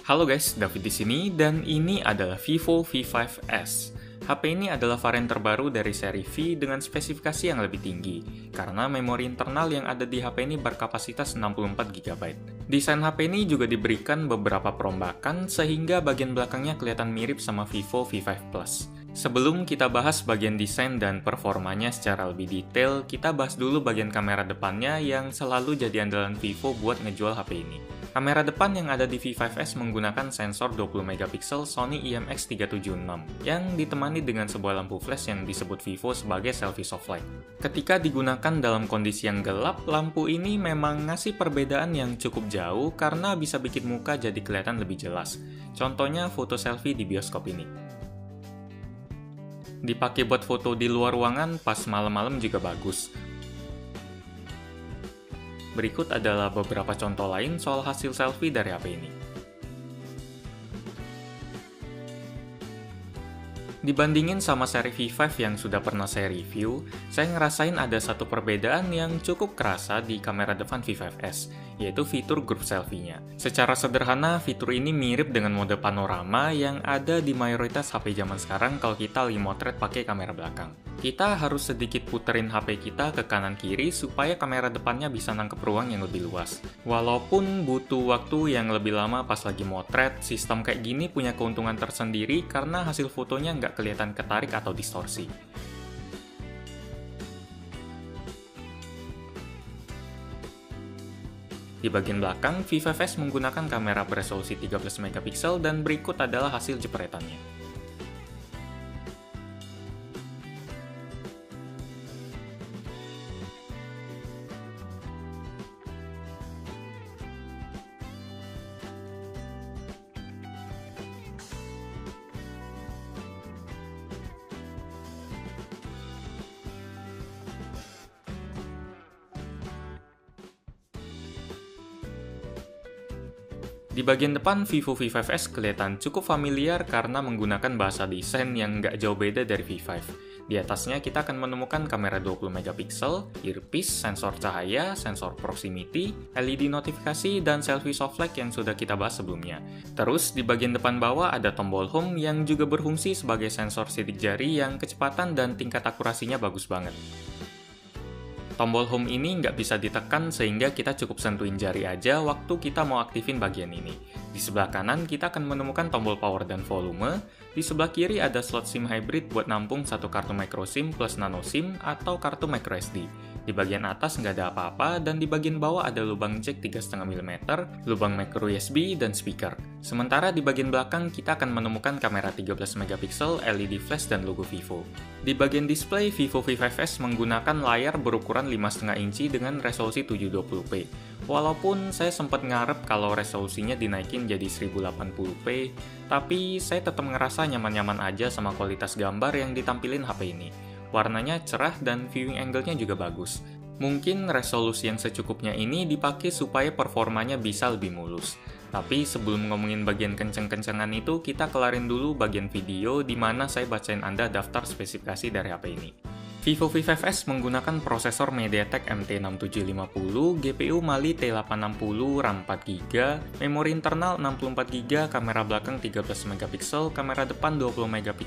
Halo guys, David di sini dan ini adalah Vivo V5s. HP ini adalah varian terbaru dari seri V dengan spesifikasi yang lebih tinggi, karena memori internal yang ada di HP ini berkapasitas 64 GB. Desain HP ini juga diberikan beberapa perombakan sehingga bagian belakangnya kelihatan mirip sama Vivo V5 Plus. Sebelum kita bahas bagian desain dan performanya secara lebih detail, kita bahas dulu bagian kamera depannya yang selalu jadi andalan Vivo buat ngejual HP ini. Kamera depan yang ada di V5s menggunakan sensor 20MP Sony IMX376 yang ditemani dengan sebuah lampu flash yang disebut Vivo sebagai selfie soft light. Ketika digunakan dalam kondisi yang gelap, lampu ini memang ngasih perbedaan yang cukup jauh karena bisa bikin muka jadi kelihatan lebih jelas. Contohnya foto selfie di bioskop ini. Dipakai buat foto di luar ruangan pas malam-malam juga bagus. Berikut adalah beberapa contoh lain soal hasil selfie dari HP ini. Dibandingin sama seri V5 yang sudah pernah saya review, saya ngerasain ada satu perbedaan yang cukup kerasa di kamera depan V5s, yaitu fitur grup selfie-nya. Secara sederhana, fitur ini mirip dengan mode panorama yang ada di mayoritas HP zaman sekarang kalau kita lagi motret pakai kamera belakang. Kita harus sedikit puterin HP kita ke kanan-kiri supaya kamera depannya bisa nangkep ruang yang lebih luas. Walaupun butuh waktu yang lebih lama pas lagi motret, sistem kayak gini punya keuntungan tersendiri karena hasil fotonya nggak kelihatan ketarik atau distorsi. Di bagian belakang, V5s menggunakan kamera beresolusi 13MP dan berikut adalah hasil jepretannya. Di bagian depan, Vivo V5s kelihatan cukup familiar karena menggunakan bahasa desain yang nggak jauh beda dari V5. Di atasnya kita akan menemukan kamera 20MP, earpiece, sensor cahaya, sensor proximity, LED notifikasi, dan selfie soft light yang sudah kita bahas sebelumnya. Terus, di bagian depan bawah ada tombol home yang juga berfungsi sebagai sensor sidik jari yang kecepatan dan tingkat akurasinya bagus banget. Tombol home ini nggak bisa ditekan sehingga kita cukup sentuhin jari aja waktu kita mau aktifin bagian ini. Di sebelah kanan kita akan menemukan tombol power dan volume. Di sebelah kiri ada slot SIM hybrid buat nampung satu kartu micro SIM plus nano SIM atau kartu micro SD. Di bagian atas nggak ada apa-apa dan di bagian bawah ada lubang jack 3,5 mm, lubang micro USB, dan speaker. Sementara di bagian belakang kita akan menemukan kamera 13MP, LED flash, dan logo Vivo. Di bagian display, Vivo V5s menggunakan layar berukuran 5,5 inci dengan resolusi 720p. Walaupun saya sempat ngarep kalau resolusinya dinaikin jadi 1080p, tapi saya tetap ngerasa nyaman-nyaman aja sama kualitas gambar yang ditampilin HP ini. Warnanya cerah dan viewing angle-nya juga bagus. Mungkin resolusi yang secukupnya ini dipakai supaya performanya bisa lebih mulus. Tapi sebelum ngomongin bagian kenceng-kencengan itu, kita kelarin dulu bagian video di mana saya bacain Anda daftar spesifikasi dari HP ini. Vivo V5s menggunakan prosesor MediaTek MT6750, GPU Mali T860, RAM 4GB, memori internal 64GB, kamera belakang 13MP, kamera depan 20MP,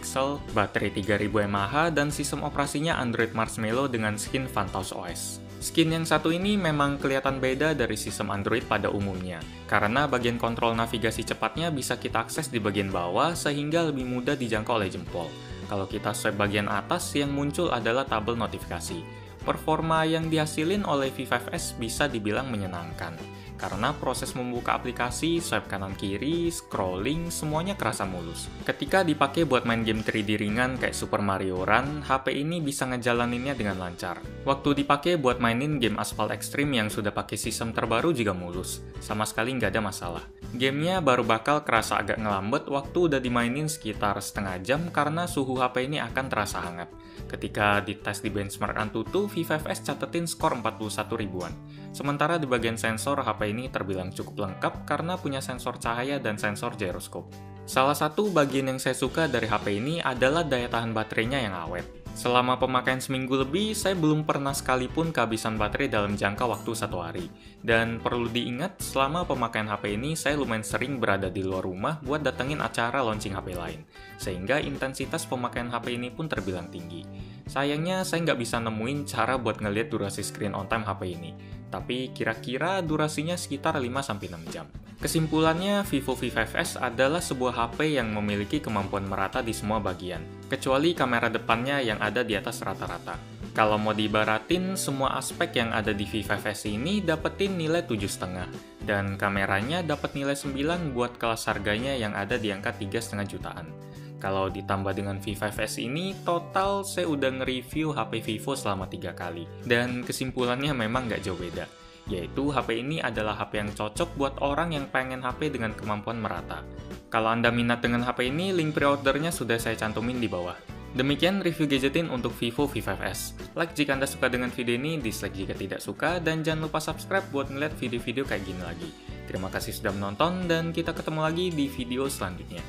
baterai 3000 mAh, dan sistem operasinya Android Marshmallow dengan skin Phantos OS. Skin yang satu ini memang kelihatan beda dari sistem Android pada umumnya, karena bagian kontrol navigasi cepatnya bisa kita akses di bagian bawah sehingga lebih mudah dijangkau oleh jempol. Kalau kita swipe bagian atas, yang muncul adalah tabel notifikasi. Performa yang dihasilin oleh V5s bisa dibilang menyenangkan, karena proses membuka aplikasi, swipe kanan-kiri, scrolling, semuanya kerasa mulus. Ketika dipakai buat main game 3D ringan kayak Super Mario Run, HP ini bisa ngejalaninnya dengan lancar. Waktu dipakai buat mainin game Asphalt Extreme yang sudah pakai sistem terbaru juga mulus, sama sekali nggak ada masalah. Gamenya baru bakal kerasa agak ngelambet waktu udah dimainin sekitar setengah jam karena suhu HP ini akan terasa hangat. Ketika dites di benchmark Antutu, V5s catetin skor 41 ribuan. Sementara di bagian sensor, HP ini terbilang cukup lengkap karena punya sensor cahaya dan sensor gyroscope. Salah satu bagian yang saya suka dari HP ini adalah daya tahan baterainya yang awet. Selama pemakaian seminggu lebih, saya belum pernah sekalipun kehabisan baterai dalam jangka waktu 1 hari. Dan perlu diingat, selama pemakaian HP ini, saya lumayan sering berada di luar rumah buat datengin acara launching HP lain. Sehingga intensitas pemakaian HP ini pun terbilang tinggi. Sayangnya, saya nggak bisa nemuin cara buat ngeliat durasi screen on time HP ini. Tapi kira-kira durasinya sekitar 5-6 jam. Kesimpulannya, Vivo V5S adalah sebuah HP yang memiliki kemampuan merata di semua bagian, kecuali kamera depannya yang ada di atas rata-rata. Kalau mau diibaratin, semua aspek yang ada di V5S ini dapetin nilai 7,5, dan kameranya dapat nilai 9 buat kelas harganya yang ada di angka 3,5 jutaan. Kalau ditambah dengan V5S ini, total saya udah nge-review HP Vivo selama 3 kali, dan kesimpulannya memang nggak jauh beda. Yaitu HP ini adalah HP yang cocok buat orang yang pengen HP dengan kemampuan merata. Kalau Anda minat dengan HP ini, link pre-ordernya sudah saya cantumin di bawah. Demikian review gadgetin untuk Vivo V5S. Like jika Anda suka dengan video ini, dislike jika tidak suka, dan jangan lupa subscribe buat ngeliat video-video kayak gini lagi. Terima kasih sudah menonton, dan kita ketemu lagi di video selanjutnya.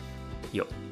Yuk!